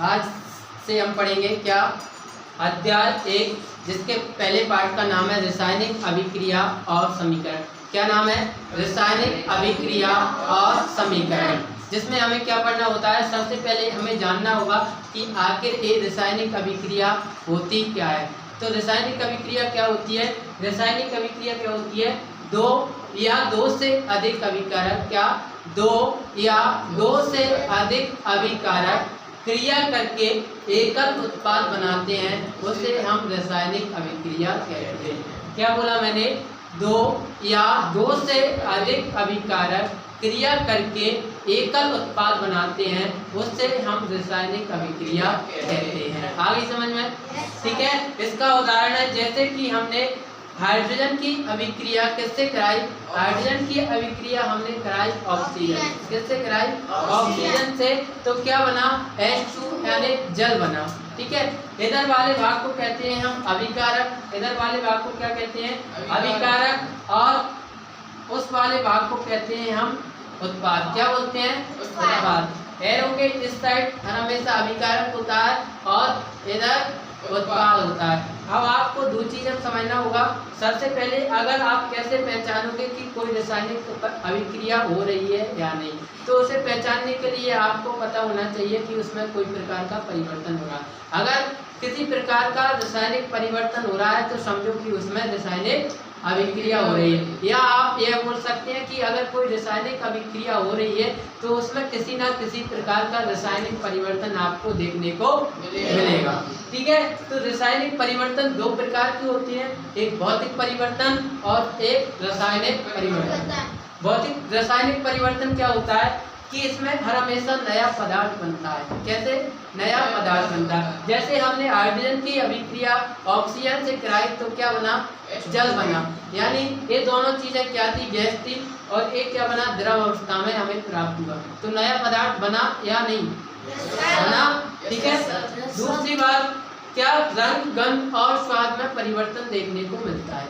आज से हम पढ़ेंगे क्या, अध्याय 1, जिसके पहले पार्ट का नाम है रासायनिक अभिक्रिया और समीकरण। क्या नाम है? रासायनिक अभिक्रिया और समीकरण, जिसमें हमें क्या पढ़ना होता है। सबसे पहले हमें जानना होगा कि आखिर ये रासायनिक अभिक्रिया होती क्या है। तो रासायनिक अभिक्रिया क्या होती है? रासायनिक अभिक्रिया क्या होती है? दो या दो से अधिक अभिकारक, क्या दो या दो से अधिक अभिकारक क्रिया करके एकल उत्पाद बनाते हैं, उसे हम रासायनिक अभिक्रिया कहते हैं। क्या बोला मैंने? दो या दो से अधिक अभिकारक क्रिया करके एकल उत्पाद बनाते हैं, उससे हम रासायनिक अभिक्रिया कहते हैं। आगे समझ में? ठीक है। इसका उदाहरण है, जैसे कि हमने हाइड्रोजन की अभिक्रिया किससे कराई? हाइड्रोजन की अभिक्रिया हमने कराई ऑक्सीजन। किससे कराई? ऑक्सीजन से। तो क्या बना? H2 यानी जल बना। ठीक है। इधर वाले भाग को कहते हैं हम अभिकारक, इधर वाले भाग को क्या कहते हैं? अभिकारक। और उस वाले भाग को कहते हैं हम उत्पाद। क्या बोलते हैं? उत्पाद। एरो के इस साइड हमेशा अभिकारक होता है और इधर उत्पाद होता है। अब आपको दो चीजें समझना होगा। सबसे पहले, अगर आप कैसे पहचानोगे कि कोई रासायनिक अभिक्रिया हो रही है या नहीं, तो उसे पहचानने के लिए आपको पता होना चाहिए कि उसमें कोई प्रकार का परिवर्तन हो रहा है। अगर किसी प्रकार का रासायनिक परिवर्तन हो रहा है तो समझो कि उसमें रासायनिक अभिक्रिया हो रही है। या आप यह बोल सकते हैं कि अगर कोई रासायनिक अभिक्रिया हो रही है तो उसमें किसी ना किसी प्रकार का रासायनिक परिवर्तन आपको देखने को मिलेगा। ठीक है। तो रासायनिक परिवर्तन दो प्रकार की होती है, एक भौतिक परिवर्तन और एक रासायनिक परिवर्तन। भौतिक रासायनिक परिवर्तन क्या होता है कि इसमें हर हमेशा नया पदार्थ बनता है। कैसे नया पदार्थ बनता है? जैसे हमने हाइड्रोजन की अभिक्रिया ऑक्सीजन से कराई तो क्या बना? जल बना। यानी ये दोनों चीजें क्या थी? गैस थी। और एक क्या बना? द्रव अवस्था में हमें प्राप्त हुआ। तो नया पदार्थ बना या नहीं बना? ठीक है। दूसरी बात, क्या रंग, गंध और स्वाद में परिवर्तन देखने को मिलता है।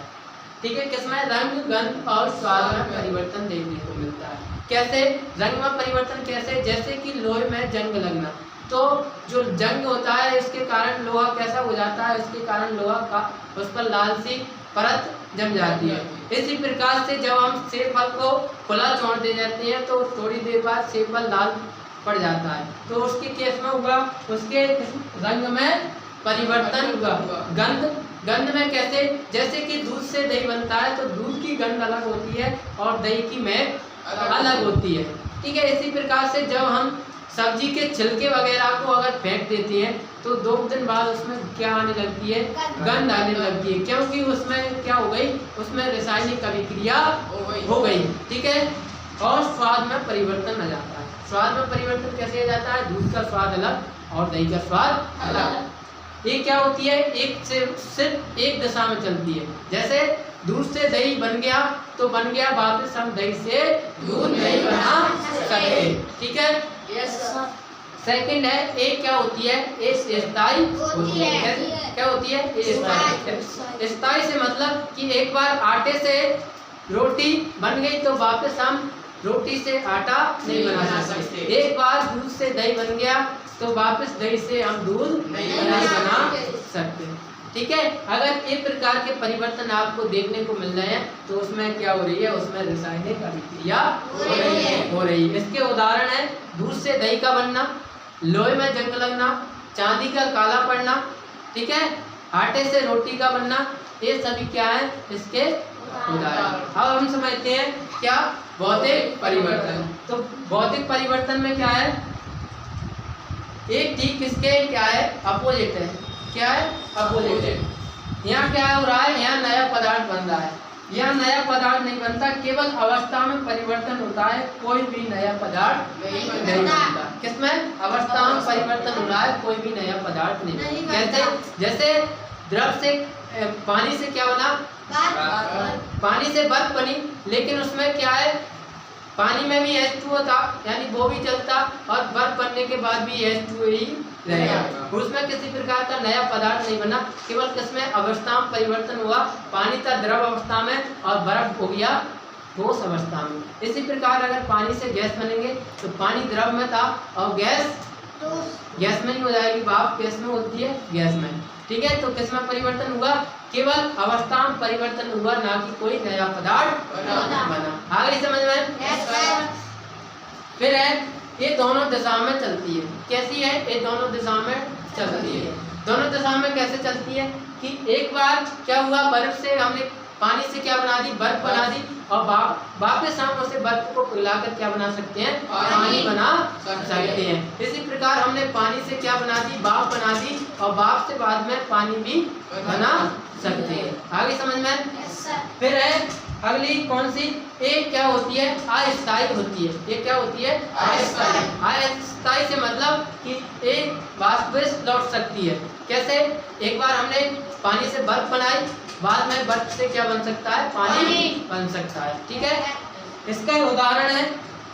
ठीक है। किसमें? रंग, गंध और स्वाद में परिवर्तन देखने को मिलता है। कैसे रंग में परिवर्तन? कैसे? जैसे कि लोहे में जंग लगना, तो जो जंग होता है इसके कारण लोहा कैसा हो जाता है? इसके कारण लोहा का उस पर लाल सी परत जम जाती है। इसी प्रकार से जब हम सेब फल को खुला छोड़ दे जाते हैं तो थोड़ी देर बाद सेब फल लाल पड़ जाता है। तो उसके केस में हुआ, उसके रंग में परिवर्तन हुआ। गंध में कैसे? जैसे कि दूध से दही बनता है तो दूध की गंध अलग होती है और दही की महक अलग होती है। ठीक है। इसी प्रकार से जब हम सब्जी के छिलके वगैरह को अगर फेंक देते हैं तो 2 दिन बाद उसमें क्या आने लगती है? गंध आने लगती है, क्योंकि उसमें क्या हो गई? उसमें रासायनिक अभिक्रिया हो गई। ठीक है। और स्वाद में परिवर्तन आ जाता है। स्वाद में परिवर्तन कैसे आ जाता है? दूध का स्वाद अलग और दही का स्वाद अलग। ये क्या होती है? एक से सिर्फ एक दिशा में चलती है। जैसे दूध से दही बन गया तो बन गया, वापस हम दही से दूध नहीं बना सकते। ठीक है। सेकंड है, एक क्या होती है? स्थायी होती है। क्या होती है? स्थायी। स्थायी से मतलब कि एक बार आटे से रोटी बन गई तो वापस हम रोटी से आटा नहीं बना सकते। एक बार दूध से दही बन गया तो वापस दही से हम दूध नहीं बना सकते। ठीक है। अगर एक प्रकार के परिवर्तन आपको देखने को मिल रहे हैं तो उसमें क्या हो रही है? उसमें रासायनिक अभिक्रिया हो रही है। इसके उदाहरण है दूध से दही का बनना, लोहे में जंग लगना, चांदी का काला पड़ना। ठीक है। आटे से रोटी का बनना, ये सभी क्या है? इसके उदाहरण। अब हम समझते हैं क्या? भौतिक परिवर्तन। तो भौतिक परिवर्तन में क्या है? एक ठीक इसके क्या है? अपोजिट है। क्या है? अपोजिट है। यहाँ क्या हो रहा है? यहाँ नया पदार्थ बन रहा है। यहाँ नया पदार्थ नहीं बनता, केवल अवस्था में परिवर्तन होता है, कोई भी नया पदार्थ नहीं बनता। किसमें? अवस्था में परिवर्तन हो रहा है, कोई भी नया पदार्थ नहीं। कैसे? जैसे द्रव से पानी से क्या बना? पानी से बर्फ बनी, लेकिन उसमें क्या है? पानी में भी H2O था, यानी वो भी जलता, और बर्फ बनने के बाद भी H2O ही रहेगा। उसमें किसी प्रकार का नया पदार्थ नहीं बना, केवल किसमें? अवस्था में परिवर्तन हुआ। पानी था द्रव अवस्था में और बर्फ हो गया ठोस अवस्था में। इसी प्रकार अगर पानी से गैस बनेंगे तो पानी द्रव में था और गैस गैस में ही हो जाएगी, भाप किस में होती है? गैस में। ठीक है, तो किस में परिवर्तन हुआ? केवल अवस्था में परिवर्तन हुआ, ना कि कोई नया पदार्थ बना। आगे समझ में? फिर है ये दोनों दिशा में चलती है। कैसी है? ये दोनों दिशा में चलती है। दोनों दिशा में कैसे चलती है कि एक बार क्या हुआ, बर्फ से हमने पानी से क्या बना दी? बर्फ बना दी, और वापस हम उसे बर्फ को पिघलाकर क्या बना सकते हैं? पानी बना सकते हैं। इसी प्रकार हमने पानी से क्या बना दी? भाप बना दी, और भाप से बाद में पानी भी बना सकते हैं। आगे समझ में? फिर है अगली कौन सी? एक क्या होती है? अस्थायी होती है। ये क्या होती है? अस्थायी। अस्थायी से मतलब कि एक वापस लौट सकती है। कैसे? एक बार हमने पानी से बर्फ बनाई, बाद में बर्फ से क्या बन सकता है? पानी बन सकता है। ठीक है, इसका उदाहरण है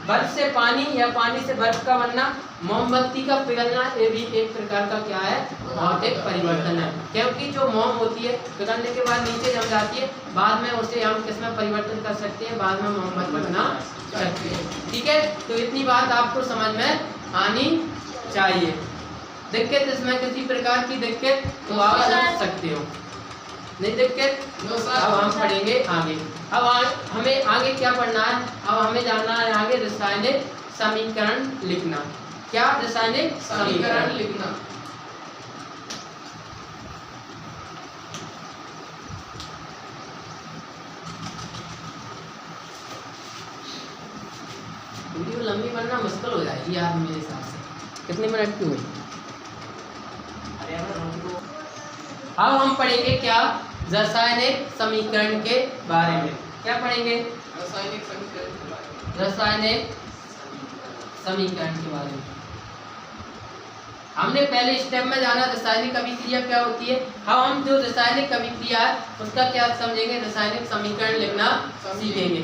बर्फ से पानी या पानी से बर्फ का बनना, मोमबत्ती का पिघलना। ये भी एक प्रकार का क्या है? भौतिक परिवर्तन है, क्योंकि जो मोम होती है पिघलने के बाद नीचे जम जाती है, बाद में उसे हम किसमें परिवर्तन कर सकते हैं? बाद में मोमबत्ती बना सकते हैं। ठीक है, तो इतनी बात आपको समझ में आनी चाहिए। दिक्कत इसमें किसी प्रकार की दिक्कत तो आप समझ सकते हो, नहीं दिक्कत? अब हम पढ़ेंगे आगे। अब हमें आगे क्या पढ़ना है? अब हमें जानना है आगे रासायनिक समीकरण लिखना। क्या? रासायनिक समीकरण लिखना। वीडियो लंबी बनना मुश्किल हो जाएगी यार मेरे हिसाब से। कितने मिनट की हुई? अब हम पढ़ेंगे क्या? रासायनिक समीकरण के बारे में। क्या पढ़ेंगे? रासायनिक समीकरण के बारे में। रासायनिक समीकरण के बारे में हमने पहले स्टेप में जाना रासायनिक अभिक्रिया क्या होती है। अब हम जो रासायनिक अभिक्रिया है उसका क्या समझेंगे? रासायनिक समीकरण लिखना सीखेंगे।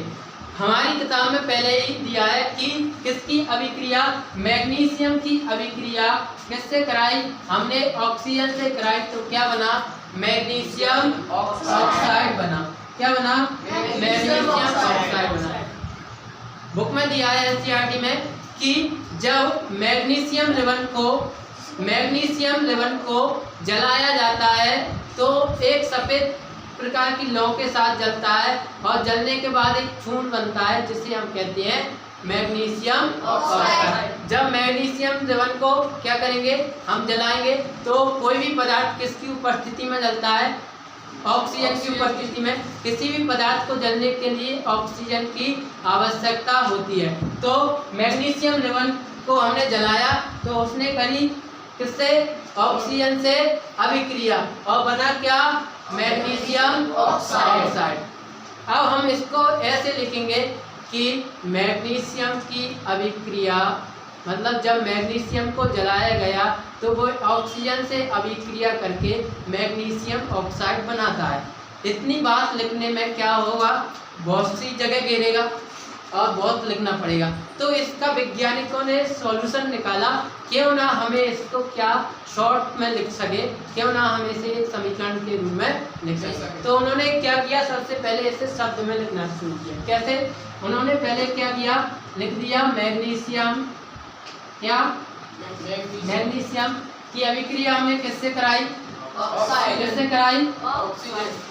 हमारी किताब में पहले ही दिया है कि किसकी अभिक्रिया? मैग्नीशियम की अभिक्रिया किससे कराई? हमने ऑक्सीजन से कराई, तो क्या बना? मैग्नीशियम ऑक्साइड बना। क्या बना? मैग्नीशियम ऑक्साइड बना। बुक में दिया है एनसीईआरटी में कि जब मैग्नीशियम लेवल को जलाया जाता है तो एक सफेद प्रकार की लौ के साथ जलता है, और जलने के बाद एक चूर्ण बनता है जिसे हम कहते हैं मैग्नीशियम ऑक्साइड। जब मैग्नीशियम लेवल को क्या करेंगे? हम जलाएंगे, तो कोई भी पदार्थ किसकी उपस्थिति में जलता है? ऑक्सीजन की उपस्थिति में। किसी भी पदार्थ को जलने के लिए ऑक्सीजन की आवश्यकता होती है। तो मैग्नीशियम लेवल को हमने जलाया तो उसने करी किससे? ऑक्सीजन से अभिक्रिया, और बना क्या? Magnesium oxide. अब हम इसको ऐसे लिखेंगे कि मैग्नीशियम की अभिक्रिया मतलब जब मैग्नीशियम को जलाया गया तो वो ऑक्सीजन से अभिक्रिया करके मैग्नीशियम ऑक्साइड बनाता है। इतनी बात लिखने में क्या होगा? बहुत सी जगह घेरेगा और बहुत लिखना पड़ेगा। तो इसका वैज्ञानिकों ने सॉल्यूशन निकाला, क्यों ना हमें इसको क्या शॉर्ट में लिख सके, क्यों ना हम इसे एक समीकरण के रूप में लिख सके। तो उन्होंने क्या किया? सबसे पहले इसे शब्द में लिखना शुरू किया। कैसे? उन्होंने पहले क्या किया? लिख दिया मैग्नीशियम। क्या? मैग्नीशियम की अभिक्रिया हमने किससे कराई? किससे कराई?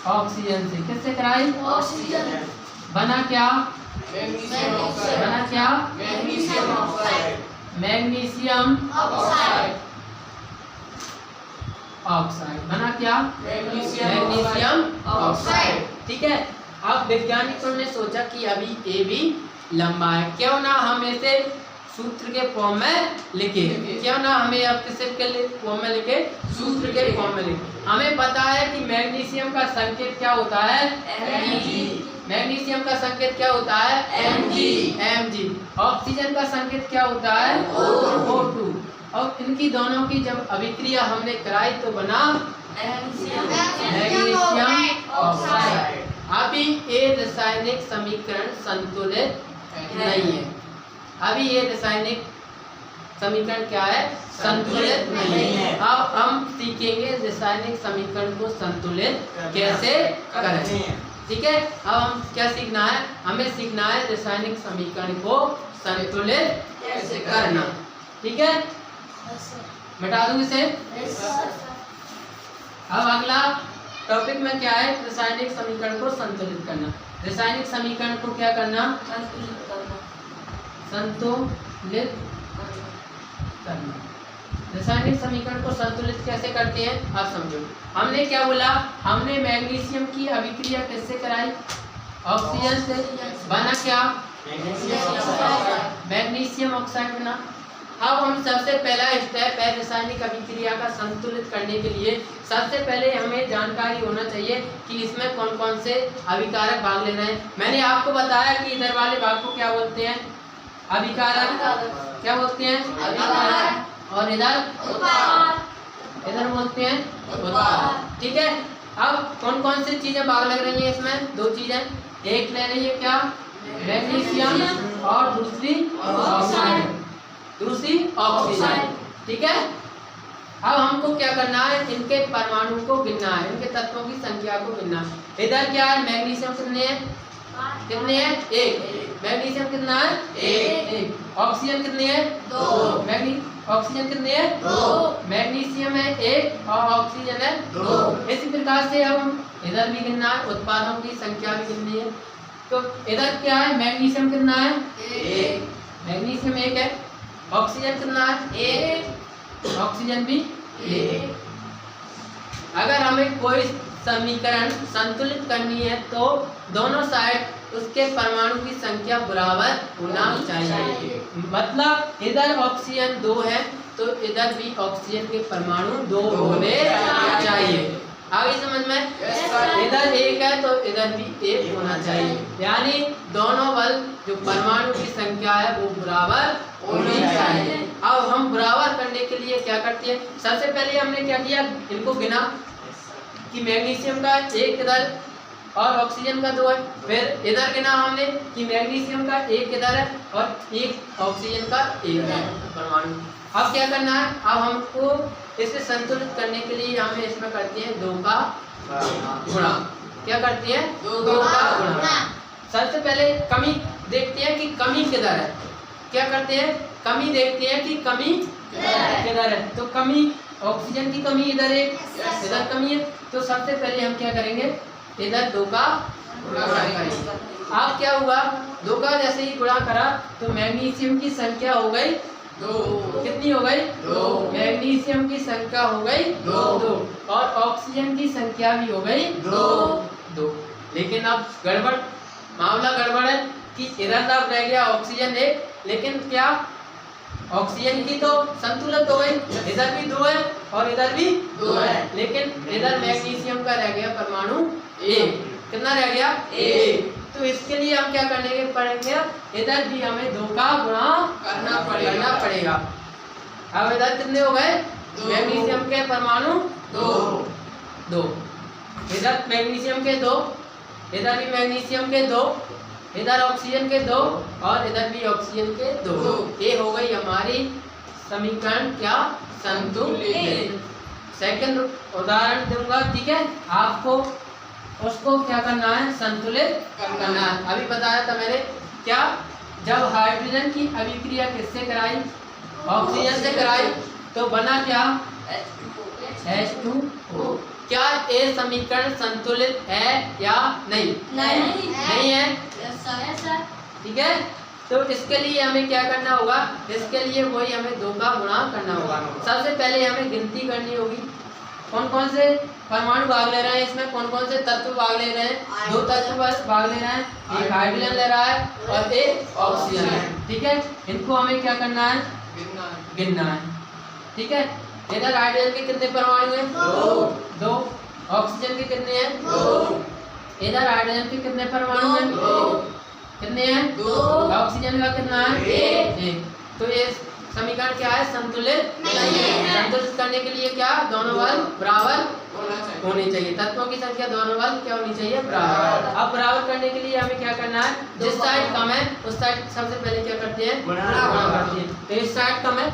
ऑक्सीजन से। किससे कराई? ऑक्सीजन। बना क्या? बना क्या? Magnesium oxide. बना क्या? Magnesium oxide. ठीक है। अब वैज्ञानिकों ने सोचा कि अभी ये भी लंबा है, क्यों ना हम इसे सूत्र के फॉर्म में लिखे। क्यों ना हमें अब किसके फॉर्म में लिखे? सूत्र के फॉर्म में लिखे। हमें पता है कि मैग्नीशियम का संकेत क्या होता है? Mg। मैग्नीशियम का संकेत क्या होता है? Mg। ऑक्सीजन का संकेत क्या होता है? O2। और इनकी दोनों की जब अभिक्रिया हमने कराई तो बना मैग्नीशियम ऑक्साइड। अभी ये रासायनिक समीकरण संतुलित नहीं है। अभी ये रासायनिक समीकरण क्या है? संतुलित नहीं है। अब हम सीखेंगे रासायनिक समीकरण को संतुलित कैसे करें। ठीक है। अब हम क्या सीखना है? हमें सीखना है रासायनिक समीकरण को संतुलित कैसे करना। ठीक है। मिटा दूं इसे। अब अगला टॉपिक में क्या है, रासायनिक समीकरण को संतुलित करना। रासायनिक समीकरण को क्या करना, संतुलित करना। रासायनिक समीकरण को संतुलित कैसे करते हैं आप समझो। हमने क्या बोला, हमने मैग्नीशियम की अभिक्रिया किससे कराई, ऑक्सीजन से, बना क्या, मैग्नीशियम ऑक्साइड बना। अब हम सबसे पहला स्टेप है रासायनिक अभिक्रिया का संतुलित करने के लिए, सबसे पहले हमें जानकारी होना चाहिए कि इसमें कौन कौन से अभिकारक भाग ले रहे हैं। मैंने आपको बताया कि इधर वाले भाग को क्या बोलते हैं, अभिकारक। क्या बोलते हैं, अभिकारक। और इधर बोलते हैं उत्पाद। ठीक है। अब कौन कौन सी चीजें भाग लग रही हैं इसमें, दो चीजें, एक ले रही है क्या, मैग्नीशियम, और दूसरी ऑक्सीजन। ठीक है। अब हमको क्या करना है, इनके परमाणु को गिनना है, इनके तत्वों की संख्या को गिनना है। इधर क्या है, मैग्नीशियम कितने हैं, एक। मैग्नीशियम कितना है, एक। ऑक्सीजन कितने हैं, दो। ऑक्सीजन कितने हैं, दो। मैग्नीशियम है एक और ऑक्सीजन है दो। इसी प्रकार से हम इधर भी गिनना है, उत्पादों की संख्या भी गिननी है। तो इधर क्या है, मैग्नीशियम कितना है, एक। मैग्नीशियम एक है। ऑक्सीजन कितना है, एक। ऑक्सीजन भी एक। अगर हमें कोई समीकरण संतुलित करनी है तो दोनों साइड उसके परमाणु की संख्या बराबर होना चाहिए। मतलब इधर ऑक्सीजन 2 है तो इधर भी ऑक्सीजन के परमाणु 2 होने चाहिए। आगे समझ में, इधर एक है तो इधर भी एक होना चाहिए, यानी दोनों बल जो परमाणु की संख्या है वो बराबर होनी चाहिए। अब हम बराबर करने के लिए क्या करते हैं, सबसे पहले हमने क्या किया, इनको गिना कि मैग्नीशियम का एक इधर और ऑक्सीजन का 2 है। फिर इधर गिना हमने कि मैग्नीशियम का एक इधर है और एक ऑक्सीजन का एक है परमाणु। अब क्या करना है, अब हमको इसे संतुलित करने के लिए हमें इसमें करते हैं 2 का गुणा। क्या करते हैं, 2 का गुणा। सबसे पहले कमी देखते हैं कि कमी किधर है। क्या करते हैं, कमी देखते हैं कि कमी किधर है। तो कमी, ऑक्सीजन की कमी इधर है, इधर कमी है। तो सबसे पहले हम क्या करेंगे, इधर 2 का गुणा करेंगे। अब क्या हुआ, 2 का जैसे ही गुणा करा तो मैग्नीशियम की संख्या हो गई 2। कितनी हो गई, 2। मैग्नीशियम की संख्या हो गई 2 और ऑक्सीजन की संख्या भी हो गई 2। लेकिन अब गड़बड़, मामला गड़बड़ है कि इधर तक रह गया ऑक्सीजन 1, लेकिन क्या ऑक्सीजन की तो संतुलित हो गई, इधर भी 2 है और इधर भी 2 है, लेकिन इधर मैग्नीशियम का रह गया परमाणु 1। कितना रह गया, 1। तो इसके लिए हम क्या करने पड़ेंगे, इधर भी हमें 2 का गुणा करना पड़ेगा। अब इधर कितने हो गए, मैग्नीशियम के परमाणु 2। इधर मैग्नीशियम के 2, इधर भी मैग्नीशियम के 2, इधर ऑक्सीजन के 2 और इधर भी ऑक्सीजन के 2। ये हो गई हमारी समीकरण क्या, संतुलित। सेकंड उदाहरण दूंगा, ठीक है, आपको उसको क्या करना है, संतुलित करना है। अभी बताया था मैंने क्या, जब हाइड्रोजन की अभिक्रिया किससे कराई, ऑक्सीजन से कराई, तो बना क्या, H2O। क्या ये समीकरण संतुलित है या नहीं, नहीं है। ठीक है। तो इसके लिए हमें क्या करना होगा, इसके लिए वही हमें 2 का गुणा करना होगा। सबसे पहले हमें गिनती करनी होगी कौन कौन से परमाणु भाग ले रहे हैं, इसमें कौन कौन से तत्व भाग ले रहे हैं, 2 तत्व बस भाग ले रहे हैं, एक हाइड्रोजन ले रहा है और एक ऑक्सीजन है। ठीक है, इनको हमें क्या करना है, गिनना है। ठीक है, इधर हाइड्रोजन के कितने परमाणु हैं, 2। ऑक्सीजन के कितने हैं, 2। इधर हाइड्रोजन के कितने परमाणु हैं, 2। कितने हैं, 2। ऑक्सीजन का कितना है, 1। तो ये समीकरण क्या है, संतुलित नहीं है। संतुलित करने के लिए क्या, दोनों बल बराबर होने चाहिए, तत्वों की संख्या दोनों बल क्या होनी चाहिए, बराबर। अब बराबर करने के लिए हमें क्या करना है, जिस साइड कम है उस साइड सबसे पहले क्या करते हैं, गुणा करते हैं। तो इस साइड कम है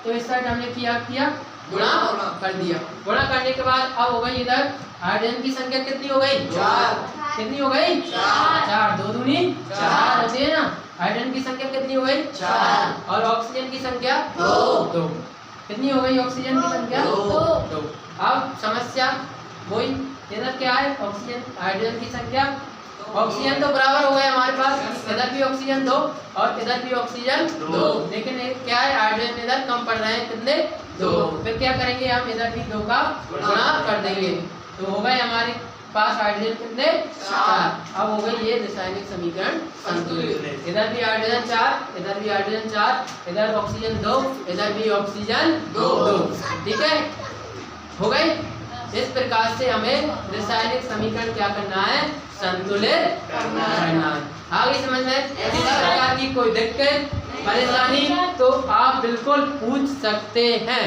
तो इस साइड हमने क्या गुणा कर दिया। गुणा करने के बाद अब हो गई इधर हाइड्रोजन की संख्या कितनी हो गई, 4। कितनी हो गई, 4। 2 दूनी 4 होती है ना। हाइड्रोजन की संख्या कितनी हो गई, 4 और ऑक्सीजन की संख्या 2। कितनी हो गई ऑक्सीजन की संख्या? दो। अब समस्या वही, इधर क्या है ऑक्सीजन हाइड्रोजन की संख्या, ऑक्सीजन तो बराबर हो गए हमारे पास, इधर भी ऑक्सीजन 2 और इधर भी ऑक्सीजन 2, लेकिन क्या है हाइड्रोजन इधर कम पड़ रहे हैं, कितने? 2। फिर क्या करेंगे हम, इधर भी 2 का गुणा कर देंगे, तो हो गए हमारे पास हाइड्रोजन कितने? 4। अब हो गई ये रासायनिक समीकरण संतुलित। इधर भी हाइड्रोजन 4, इधर भी हाइड्रोजन 4, इधर ऑक्सीजन 2, इधर भी ऑक्सीजन 2। ठीक है, हो गई। इस प्रकार से हमें रासायनिक समीकरण क्या करना है? संतुलित करना है। आगे समझ में किसी प्रकार की कोई दिक्कत परेशानी तो आप बिल्कुल पूछ सकते हैं।